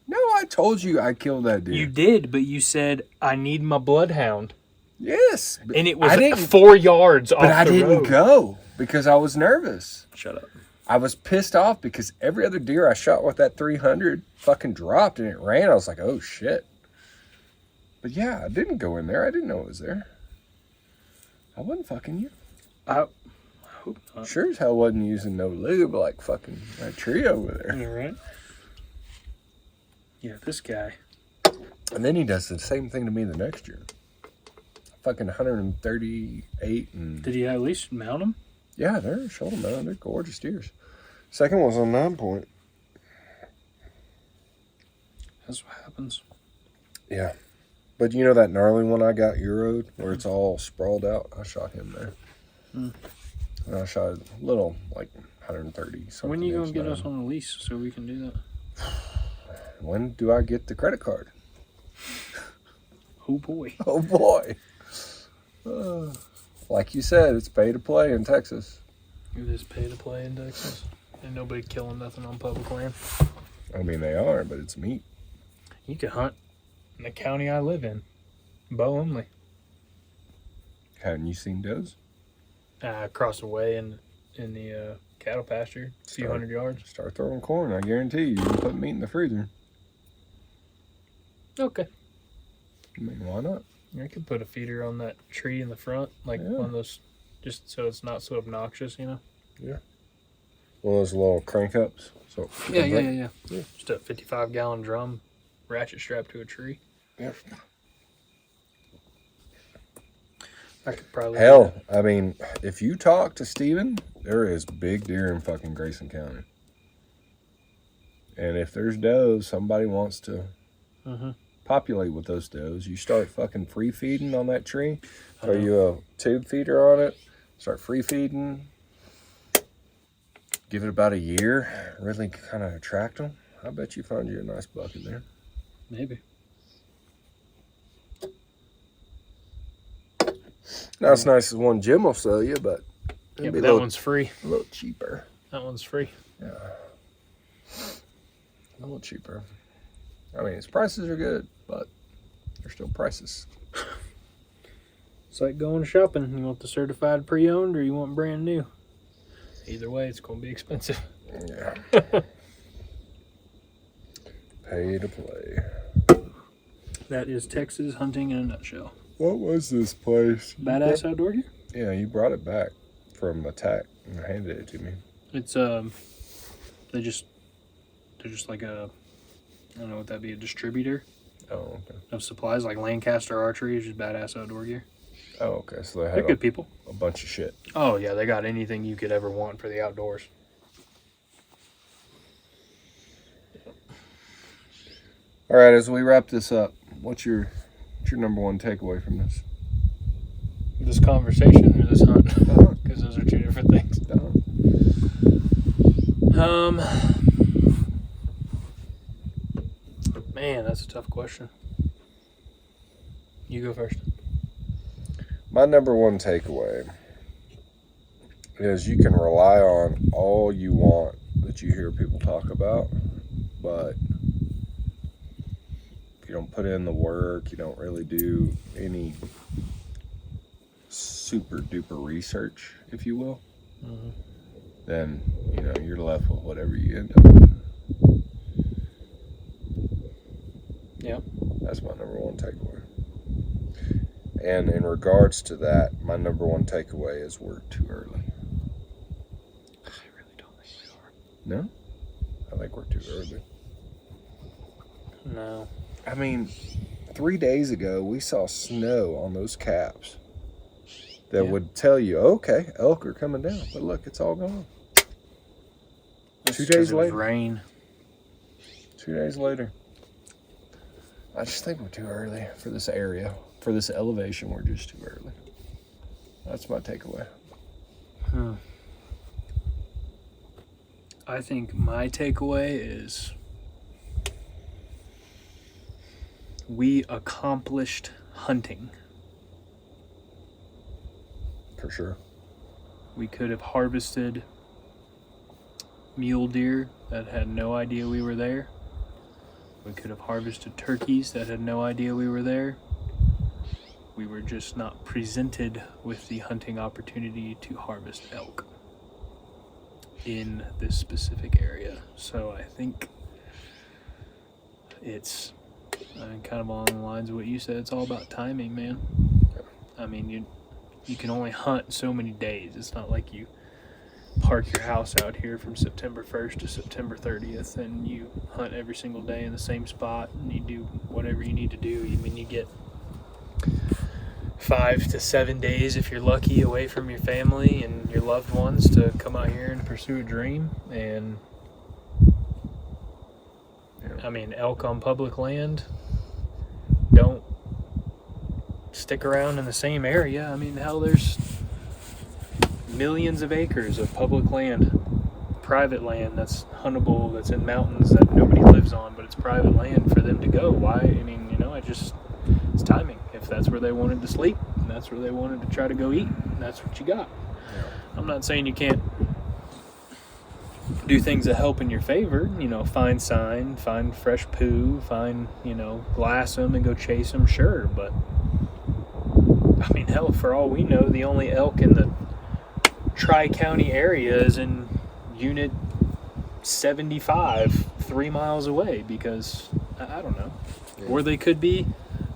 A: No, I told you I killed that deer.
B: You did, but you said, I need my bloodhound.
A: Yes.
B: And it was 4 yards off the road.
A: But I didn't go because I was nervous.
B: Shut up.
A: I was pissed off because every other deer I shot with that 300 fucking dropped and it ran. I was like, oh, shit. But yeah, I didn't go in there. I didn't know it was there. I wasn't fucking you.
B: I hope not.
A: Sure as hell wasn't using no lube like fucking that tree over there.
B: Yeah, right? Yeah, this guy.
A: And then he does the same thing to me the next year. Fucking 138 and...
B: Did he at least mount them?
A: Yeah, they're shoulder mounted. They're gorgeous deers. Second one's on 9-point.
B: That's what happens.
A: Yeah. But you know that gnarly one I got Euroed where it's all sprawled out? I shot him there. And I shot a little, like 130 something.
B: When are you going to get us on a lease so we can do that?
A: When do I get the credit card?
B: Oh boy.
A: Oh boy. Like you said, it's pay to play in Texas.
B: It is pay to play in Texas. Ain't nobody killing nothing on public land.
A: I mean, they are, but it's meat.
B: You can hunt in the county I live in. Bow only.
A: Haven't you seen does?
B: Across the way in the cattle pasture, a few hundred yards.
A: Start throwing corn. I guarantee you can put meat in the freezer.
B: Okay.
A: I mean, why not?
B: I could put a feeder on that tree in the front, like one of those, just so it's not so obnoxious, you know?
A: Yeah. One of those little crank ups. So
B: Yeah. Just a 55-gallon drum, ratchet strapped to a tree.
A: Yeah.
B: I could probably.
A: Hell, I mean, if you talk to Steven, there is big deer in fucking Grayson County. And if there's does, somebody wants to populate with those does. You start fucking free feeding on that tree. Throw you a tube feeder on it. Start free feeding. Give it about a year. Really kind of attract them. I bet you find you a nice buck in there.
B: Maybe.
A: Not as nice as one Jim will sell you, but
B: yeah, but that one's free.
A: A little cheaper.
B: That one's free.
A: Yeah. A little cheaper. I mean, its prices are good, but they're still prices.
B: It's like going shopping. You want the certified pre-owned or you want brand new? Either way, it's going to be expensive.
A: Yeah. Pay to play.
B: That is Texas hunting in a nutshell.
A: What was this place?
B: Badass Outdoor Gear?
A: Yeah, you brought it back from Attack and handed it to me.
B: It's they're just like a, I don't know what that'd be, a distributor.
A: Oh, okay.
B: Of supplies like Lancaster Archery is just Badass Outdoor Gear.
A: Oh, okay. So they
B: they're
A: have
B: good people.
A: A bunch of shit.
B: Oh yeah, they got anything you could ever want for the outdoors.
A: All right, as we wrap this up, what's your number one takeaway from this?
B: This conversation or this hunt? Because those are two different things. Man, that's a tough question. You go first.
A: My number one takeaway is you can rely on all you want that you hear people talk about, but if you don't put in the work, you don't really do any super duper research, if you will, then, you know, you're left with whatever you end up with.
B: Yep.
A: That's my number one takeaway. And in regards to that, my number one takeaway is we're too early.
B: I really don't think we are.
A: No? I think we're too early.
B: No.
A: I mean, 3 days ago, we saw snow on those caps that would tell you, okay, elk are coming down. But look, it's all gone. 2 days later.
B: Rain.
A: 2 days later. I just think we're too early for this area. For this elevation, we're just too early. That's my takeaway.
B: I think my takeaway is we accomplished hunting.
A: For sure.
B: We could have harvested mule deer that had no idea we were there. We could have harvested turkeys that had no idea we were there. We were just not presented with the hunting opportunity to harvest elk in this specific area. So I think it's kind of along the lines of what you said. It's all about timing, man. I mean, you can only hunt so many days. It's not like you park your house out here from September 1st to September 30th and you hunt every single day in the same spot and you do whatever you need to do. I mean, you get 5 to 7 days if you're lucky away from your family and your loved ones to come out here and pursue a dream. And I mean, elk on public land don't stick around in the same area. I mean, hell, there's millions of acres of public land, private land that's huntable, that's in mountains that nobody lives on, but it's private land for them to go. Why? I mean, you know, it's timing. If that's where they wanted to sleep, and that's where they wanted to try to go eat, and that's what you got. Yeah. I'm not saying you can't do things that help in your favor, you know, find sign, find fresh poo, find, you know, glass them and go chase them, sure, but I mean, hell, for all we know, the only elk in the Tri-County area is in Unit 75, 3 miles away, because, I don't know, or they could be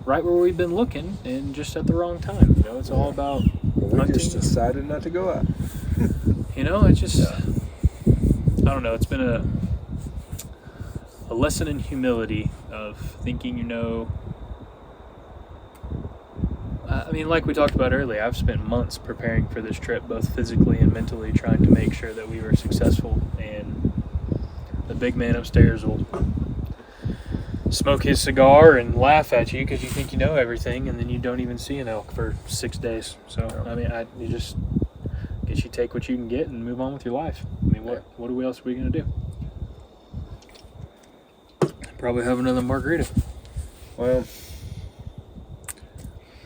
B: right where we've been looking and just at the wrong time. You know, it's all about
A: we just decided not to go out.
B: You know, it's just, I don't know, it's been a lesson in humility of thinking, you know, I mean, like we talked about earlier, I've spent months preparing for this trip, both physically and mentally, trying to make sure that we were successful. And the big man upstairs will smoke his cigar and laugh at you because you think you know everything, and then you don't even see an elk for 6 days. So, I mean, you just guess you take what you can get and move on with your life. I mean, what else are we going to do? Probably have another margarita.
A: Well,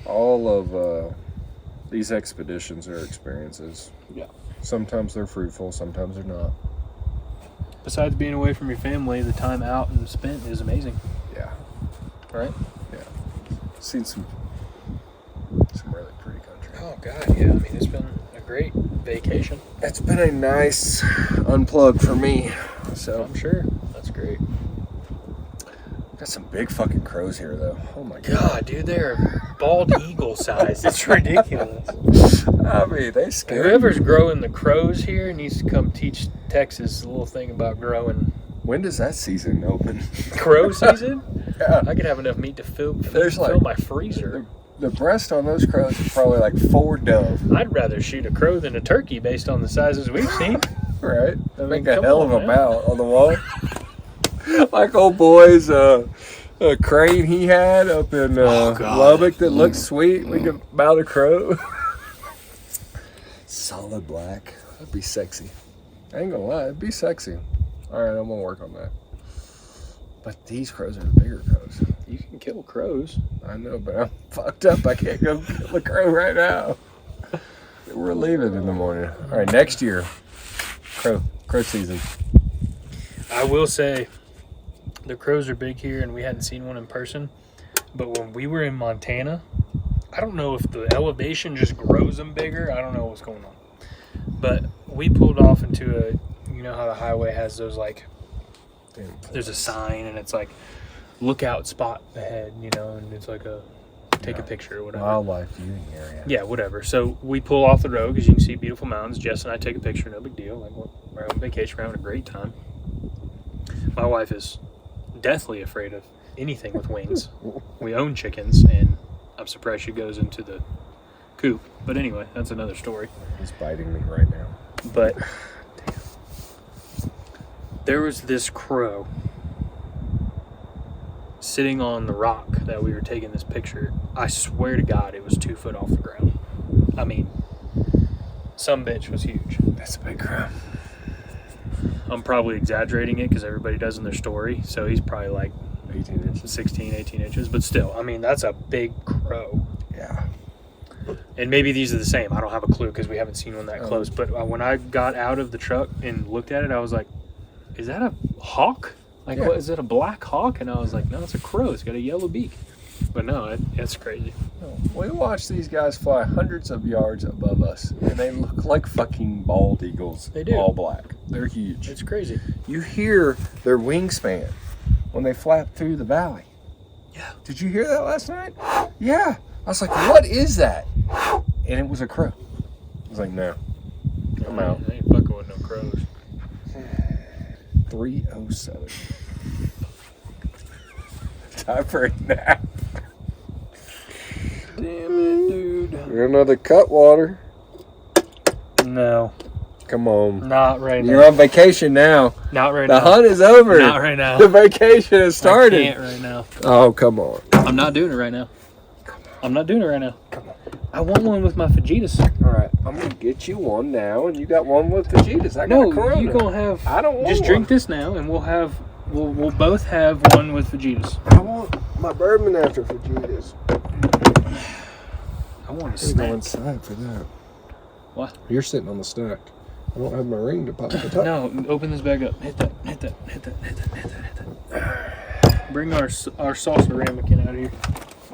A: all of these expeditions are experiences.
B: Yeah.
A: Sometimes they're fruitful, sometimes they're not.
B: Besides being away from your family, the time out and spent is amazing.
A: Yeah.
B: Right?
A: Yeah. Seen some really pretty country.
B: Oh, God, yeah. I mean, it's been a great vacation.
A: It's been a nice unplug for me. So
B: I'm sure. That's great.
A: Got some big fucking crows here, though. Oh, my
B: God, dude, they're bald eagle size. It's ridiculous.
A: I mean, they scare
B: Whoever's growing the crows here needs to come teach Texas a little thing about growing.
A: When does that season open?
B: Crow season?
A: Yeah.
B: I could have enough meat to fill my freezer.
A: The breast on those crows is probably like 4 dove.
B: I'd rather shoot a crow than a turkey based on the sizes we've seen.
A: Right.
B: I mean,
A: make a hell of a mount on the wall. Like old boys, a crane he had up in Lubbock that looked sweet. We could mount a crow. Solid black. That'd be sexy. I ain't gonna lie, it'd be sexy. Alright, I'm gonna work on that. But these crows are the bigger crows.
B: You can kill crows.
A: I know, but I'm fucked up. I can't go kill a crow right now. We're leaving in the morning. Alright, next year. Crow season.
B: I will say, the crows are big here, and we hadn't seen one in person. But when we were in Montana, I don't know if the elevation just grows them bigger. I don't know what's going on. But we pulled off into a, you know how the highway has those like, there's a sign and it's like, lookout spot ahead, you know, and it's like a, take a picture or whatever.
A: Wildlife viewing area.
B: Yeah, whatever. So we pull off the road because you can see beautiful mountains. Jess and I take a picture, no big deal. Like we're on vacation, we're having a great time. My wife is deathly afraid of anything with wings. We own chickens, and I'm surprised she goes into the coop. But anyway, that's another story.
A: He's biting me right now.
B: But there was this crow sitting on the rock that we were taking this picture. I swear to God, it was 2 foot off the ground. I mean, some bitch was huge.
A: That's a big crow.
B: I'm probably exaggerating it because everybody does in their story. So he's probably like
A: 18 inches.
B: 16, 18 inches. But still, I mean, that's a big crow.
A: Yeah.
B: And maybe these are the same. I don't have a clue because we haven't seen one that close. But when I got out of the truck and looked at it, I was like, is that a hawk? Like, what, is it a black hawk? And I was like, no, it's a crow. It's got a yellow beak. But no, it's crazy.
A: We watch these guys fly hundreds of yards above us, and they look like fucking bald eagles.
B: They do.
A: All black. They're huge.
B: It's crazy.
A: You hear their wingspan when they flap through the valley.
B: Yeah.
A: Did you hear that last night? Yeah. I was like, what is that? And it was a crow. I was like, no. I'm out.
B: I ain't fucking with no crows.
A: 3:07. Time for a nap.
B: Damn it, dude.
A: Another cutwater.
B: No.
A: Come on.
B: Not right now.
A: You're on vacation now.
B: Not right
A: The
B: now.
A: hunt is over.
B: Not right now.
A: The vacation has started.
B: I can't right now.
A: Oh, come on.
B: I'm not doing it right now. I'm not doing it right now.
A: Come on.
B: I want one with my fajitas.
A: All right, I'm gonna get you one now, and you got one with fajitas. I got a Corona.
B: You gonna have.
A: I don't want
B: Just
A: one.
B: drink this now, and we'll both have one with fajitas.
A: I want my bourbon after fajitas.
B: I want a
A: Go
B: snack.
A: inside for that.
B: What?
A: You're sitting on the stack. I don't have my ring to pop the top.
B: No, open this bag up. Hit that. Bring our salsa ramekin out of here.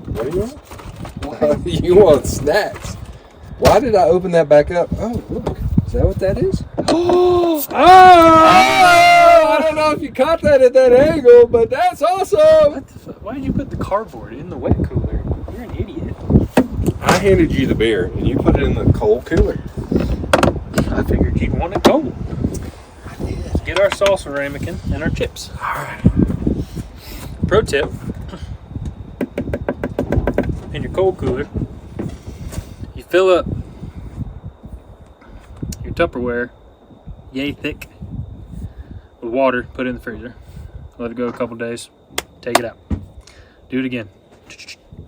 A: What do you want? You want snacks. Why did I open that back up? Oh, look. Is that what that is? Oh! I don't know if you caught that at that angle, but that's awesome.
B: What the fuck? Why did you put the cardboard in the wet cooler? You're an idiot.
A: I handed you the beer, and you put it in the cold cooler.
B: I figured you'd want it cold. Let's get our salsa ramekin and our chips.
A: All right.
B: Pro tip. In your cold cooler, you fill up your Tupperware yay thick with water, put it in the freezer, let it go a couple days, take it out, do it again,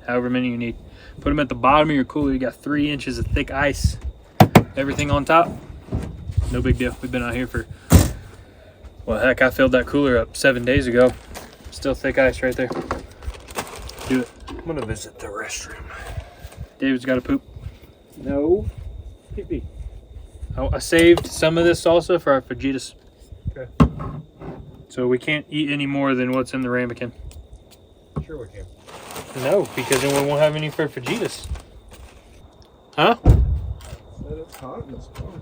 B: however many you need, put them at the bottom of your cooler. You got 3 inches of thick ice, everything on top, no big deal. We've been out here for, well, heck, I filled that cooler up 7 days ago, still thick ice right there. Do it.
A: I'm going to visit the restroom.
B: David's got to poop.
A: No.
B: Pee-pee. I saved some of this salsa for our fajitas.
A: Okay.
B: So we can't eat any more than what's in the ramekin.
A: Sure we can.
B: No, because then we won't have any for fajitas. Huh?
A: Said it's hot in this car.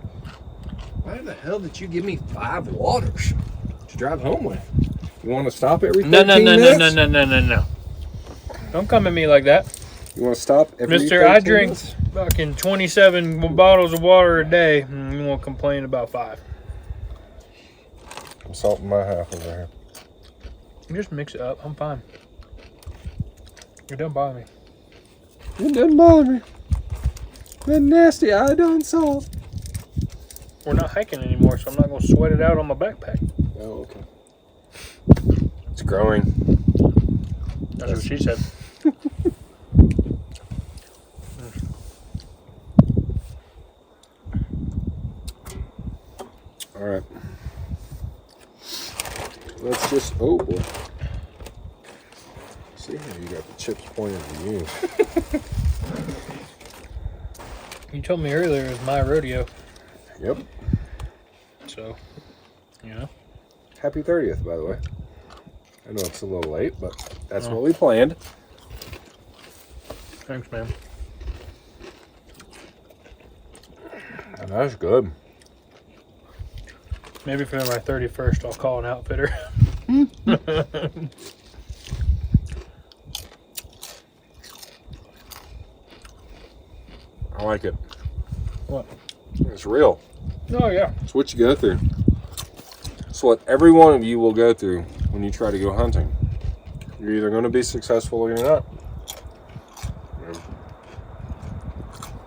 A: Why the hell did you give me 5 waters to drive home with? You want to stop every 13 minutes?
B: No. Don't come at me like that.
A: You want to stop every
B: Mister,
A: 13
B: I drink
A: minutes?
B: fucking 27 bottles of water a day. And you won't complain about 5.
A: I'm salting my half over here.
B: You just mix it up. I'm fine. It doesn't bother me.
A: It doesn't bother me. That nasty iodine salt.
B: We're not hiking anymore, so I'm not going to sweat it out on my backpack.
A: Oh, okay. It's growing.
B: That's what she said.
A: All right. Let's just, oh boy. See how you got the chips pointed at you.
B: You told me earlier it was my rodeo.
A: Yep.
B: So, you know.
A: Happy 30th, by the way. I know it's a little late, but that's what we planned.
B: Thanks, man.
A: That's good.
B: Maybe for my 31st, I'll call an outfitter.
A: I like it.
B: What?
A: It's real.
B: Oh, yeah.
A: It's what you go through. It's what every one of you will go through when you try to go hunting. You're either going to be successful or you're not.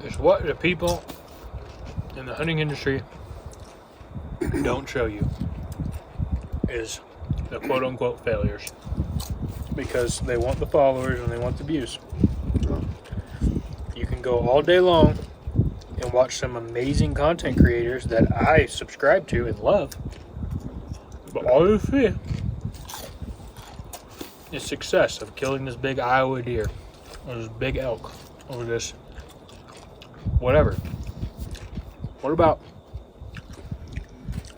B: It's what the people in the hunting industry don't show you is the quote-unquote failures, because they want the followers and they want the views. You can go all day long and watch some amazing content creators that I subscribe to and love, but all you see is success of killing this big Iowa deer or this big elk or this whatever. What about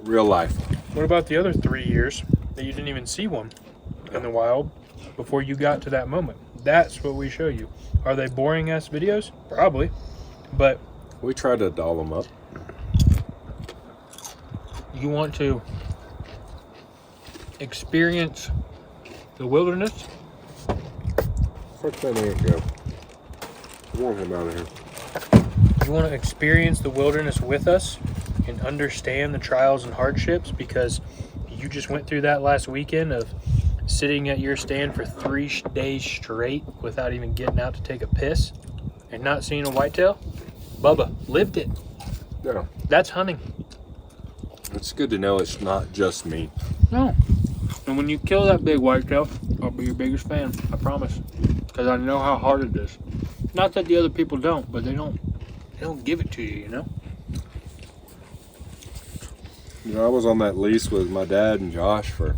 A: Real life.
B: What about the other 3 years that you didn't even see one in the wild before you got to that moment? That's what we show you. Are they boring ass videos? Probably. But
A: We try to doll them up.
B: you want to experience the wilderness?
A: Fuck that ain't go. I want him out of here.
B: You want to experience the wilderness with us and understand the trials and hardships, because you just went through that last weekend of sitting at your stand for 3 days straight without even getting out to take a piss and not seeing a whitetail? Bubba lived it.
A: No.
B: That's hunting.
A: It's good to know it's not just me.
B: No. And when you kill that big whitetail, I'll be your biggest fan. I promise. Because I know how hard it is. Not that the other people don't, but they don't give it to you, you know?
A: You know, I was on that lease with my dad and Josh for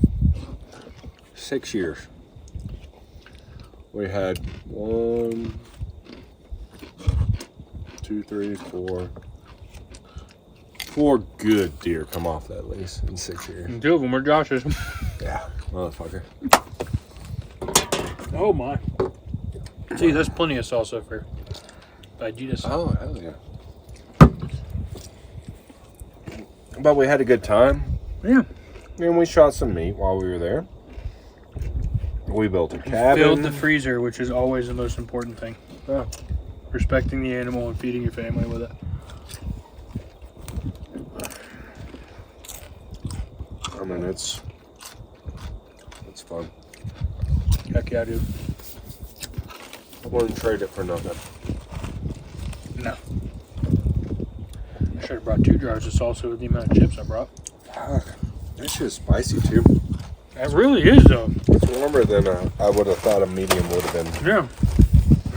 A: 6 years. We had 1, 2, 3, 4 good deer come off that lease in 6 years.
B: And 2 of them were Josh's.
A: Yeah, motherfucker.
B: Oh my. See, that's plenty of salsa for fajitas.
A: Oh, hell yeah. But we had a good time.
B: Yeah.
A: And we shot some meat while we were there. We built a cabin.
B: Filled the freezer, which is always the most important thing.
A: Yeah.
B: Respecting the animal and feeding your family with it.
A: I mean, it's fun.
B: Heck yeah, dude.
A: I wouldn't trade it for nothing.
B: No. I should have brought 2 jars of salsa with the amount of chips I brought.
A: Fuck. That shit's spicy too.
B: It really is, though.
A: It's warmer than I would have thought a medium would have been.
B: Yeah.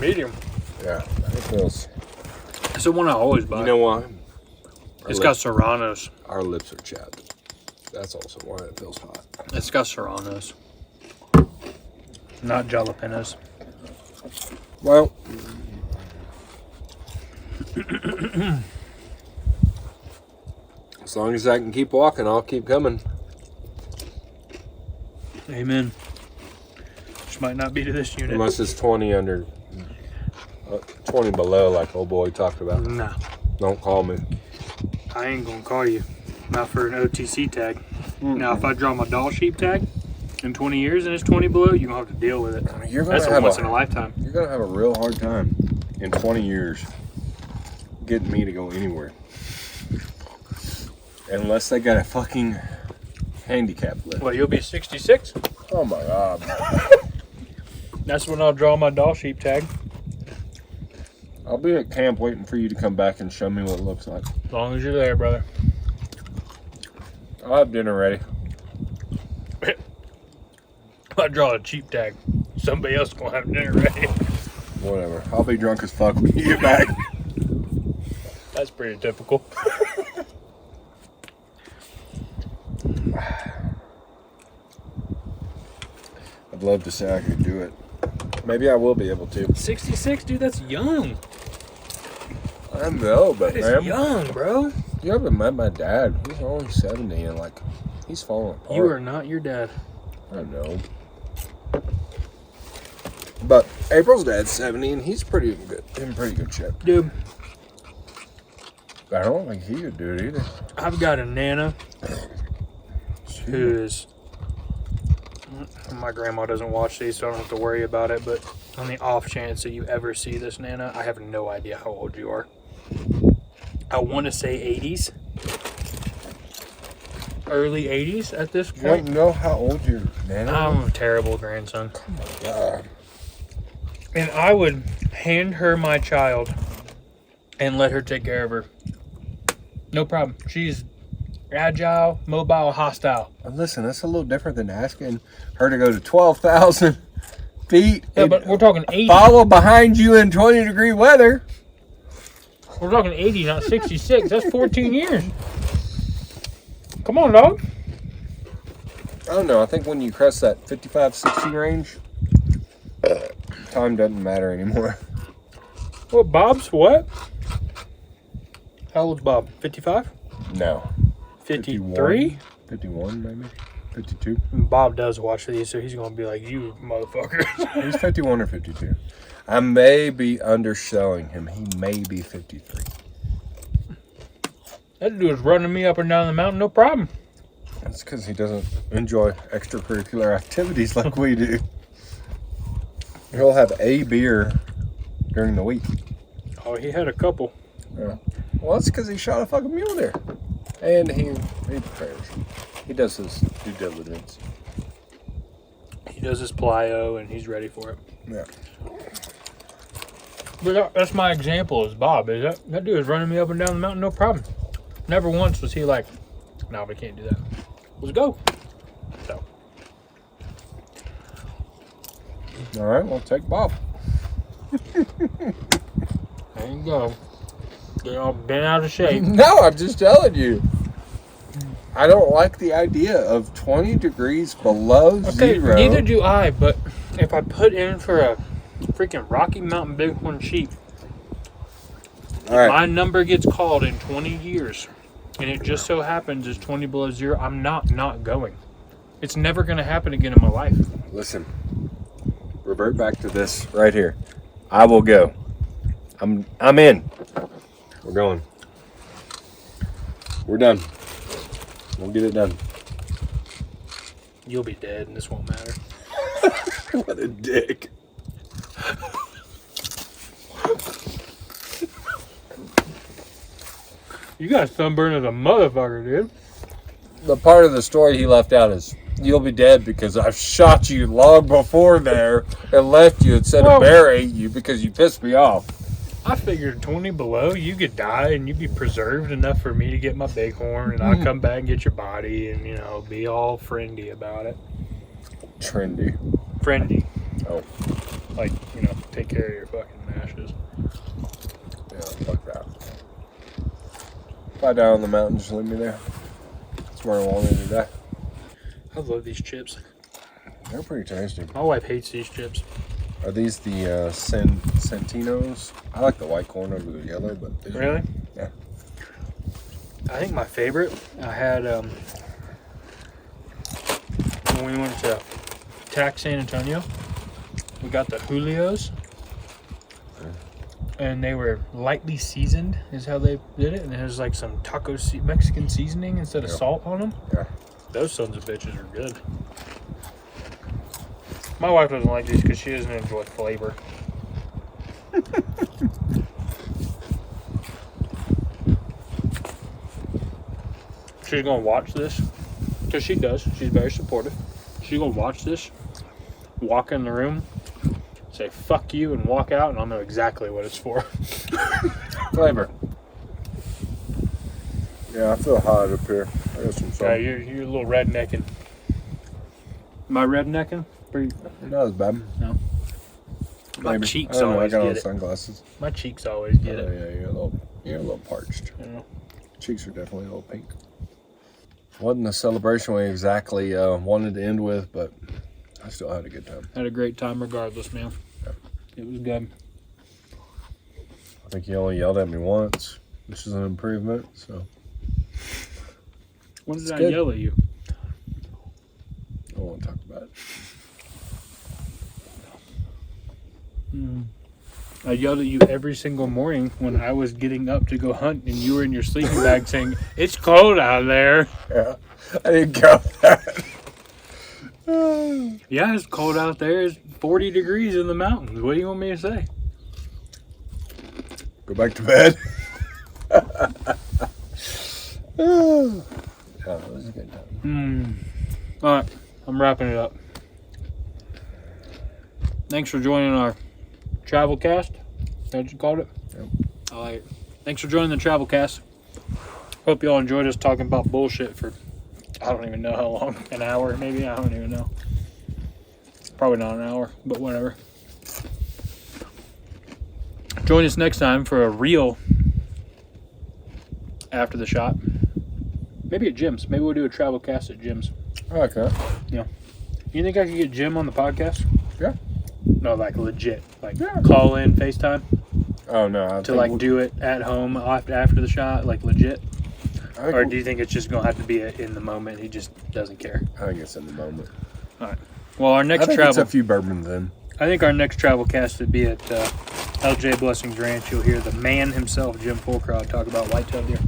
B: Medium.
A: Yeah, it feels.
B: It's the one I always buy.
A: You know why?
B: It's got serranos.
A: Our lips are chapped. That's also why it feels hot.
B: It's got serranos. Not jalapenos.
A: Well, as long as I can keep walking, I'll keep coming.
B: Amen. Which might not be to this unit.
A: Unless it's 20 under, 20 below, like old boy talked about.
B: Nah.
A: Don't call me.
B: I ain't gonna call you. Not for an OTC tag. Now, if I draw my doll sheep tag in 20 years and it's 20 below, you're gonna have to deal with it. That's a once in a lifetime.
A: You're gonna have a real hard time in 20 years getting me to go anywhere. Unless they got a fucking handicap lift.
B: Well, you'll be 66.
A: Oh my god.
B: That's when I'll draw my doll sheep tag.
A: I'll be at camp waiting for you to come back and show me what it looks like.
B: As long as you're there, brother.
A: I'll have dinner ready.
B: I draw a cheap tag. Somebody else gonna have dinner ready.
A: Whatever. I'll be drunk as fuck when you get back.
B: That's pretty typical.
A: I'd love to say I could do it. Maybe I will be able to.
B: 66, dude, that's young.
A: I know, but
B: That is young, bro.
A: You haven't met my dad. He's only 70 and like he's falling apart.
B: You are not your dad.
A: I know. But April's dad's 70 and he's pretty good in pretty good shape.
B: Dude,
A: I don't think he could do it either.
B: I've got a Nana who is... My grandma doesn't watch these, so I don't have to worry about it, but on the off chance that you ever see this Nana, I have no idea how old you are. I want to say 80s. Early 80s at this
A: You don't
B: point.
A: know how old your nana is?
B: I'm a terrible grandson.
A: Oh my God.
B: And I would hand her my child and let her take care of her. No problem. She's agile, mobile, hostile.
A: And listen, that's a little different than asking her to go to 12,000 feet.
B: Yeah, but we're talking 80.
A: Follow behind you in 20-degree weather.
B: We're talking 80, not 66. That's 14 years. Come on, dog.
A: I don't know. I think when you crest that 55, 60 range, time doesn't matter anymore.
B: What, Bob's what? How old's Bob? 55?
A: No.
B: 53?
A: 51, maybe. 52.
B: Bob does watch these, so he's going to be like, you motherfucker.
A: He's 51 or 52. I may be underselling him. He may be 53.
B: That dude is running me up and down the mountain, no problem.
A: That's because he doesn't enjoy extracurricular activities like we do. He'll have a beer during the week.
B: Oh, he had a couple.
A: Yeah. Well, that's because he shot a fucking mule deer. And he prepares. He does his due diligence.
B: He does his plyo, and he's ready for it.
A: Yeah.
B: But that's my example is Bob. Is that dude is running me up and down the mountain, no problem. Never once was he like, no, we can't do that. Let's go. So.
A: All right, well, take Bob.
B: There you go. Get all bent out of shape.
A: No, I'm just telling you. I don't like the idea of 20 degrees below zero.
B: Neither do I, but if I put in for a freaking Rocky Mountain Bighorn sheep,
A: All right.
B: my number gets called in 20 years, and it just so happens it's 20 below zero, I'm not going. It's never going to happen again in my life.
A: Listen, revert back to this right here. I will go. I'm in. We're going. We're done. We'll get it done.
B: You'll be dead, and this won't matter.
A: What a dick.
B: You got sunburn as a motherfucker, dude.
A: The part of the story he left out is, you'll be dead because I've shot you long before there and left you instead of burying you because you pissed me off.
B: I figured 20 below, you could die and you'd be preserved enough for me to get my bighorn, and I'd come back and get your body and, be all friendly about it.
A: Trendy.
B: Friendly.
A: Oh.
B: Like, take care of your fucking ashes.
A: Yeah, fuck that. If I die on the mountain, just leave me there. That's where I wanted to die.
B: I love these chips.
A: They're pretty tasty.
B: My wife hates these chips.
A: Are these the Centinos? I like the white corn over the yellow, but...
B: Really?
A: Yeah.
B: I think my favorite, I had, when we went to TAC San Antonio, we got the Julios. And they were lightly seasoned, is how they did it. And there's like some Mexican seasoning instead of salt on them.
A: Yeah.
B: Those sons of bitches are good. My wife doesn't like these because she doesn't enjoy flavor. She's going to watch this. Because she does. She's very supportive. She's going to watch this, walk in the room, say fuck you, and walk out, and I'll know exactly what it's for.
A: Flavor. Yeah, I feel hot up here. I got some
B: Yeah,
A: sun.
B: you're a little rednecking. Am I rednecking? Pretty,
A: Not as bad.
B: no. My
A: Maybe.
B: cheeks
A: I don't know,
B: always
A: I got on
B: get it.
A: sunglasses.
B: My cheeks always get
A: Oh,
B: it.
A: yeah, you're a little parched.
B: You
A: Cheeks are definitely a little pink. Wasn't the celebration we exactly wanted to end with, but I still had a good time.
B: Had a great time regardless, man.
A: Yep.
B: It was good.
A: I think he only yelled at me once. This is an improvement, so.
B: When did
A: It's
B: I
A: good.
B: yell at you?
A: I don't want to talk about it.
B: I yelled at you every single morning when I was getting up to go hunt and you were in your sleeping bag saying, "It's cold out there."
A: Yeah, I didn't go that.
B: Yeah, it's cold out there. It's 40 degrees in the mountains. What do you want me to say?
A: Go back to bed. Oh, it was a good time.
B: All right, I'm wrapping it up. Thanks for joining our Travelcast. Is that what you called it?
A: Yep.
B: I like it. Thanks for joining the Travelcast. Hope you all enjoyed us talking about bullshit for, I don't even know how long. An hour, maybe? I don't even know. Probably not an hour, but whatever. Join us next time for a real after the shot. Maybe at Jim's. Maybe we'll do a Travelcast at Jim's.
A: I like that.
B: Yeah. You think I could get Jim on the podcast?
A: Yeah.
B: No, like legit. Like
A: Yeah.
B: call in, FaceTime
A: Oh, no. I
B: to
A: think
B: like
A: we'll-
B: do it at home after the shot, like legit?
A: I think
B: Or
A: we'll-
B: do you think it's just going to have to be in the moment? He just doesn't care.
A: I think it's in the moment.
B: Well, our
A: I
B: next
A: think it's
B: travel,
A: a few bourbons in.
B: I think our next Travelcast would be at LJ Blessings Ranch. You'll hear the man himself, Jim Fulcrod, talk about whitetail deer.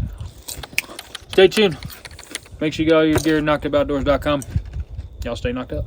B: Stay tuned. Make sure you get all your gear at knockedupoutdoors.com. Y'all stay knocked up.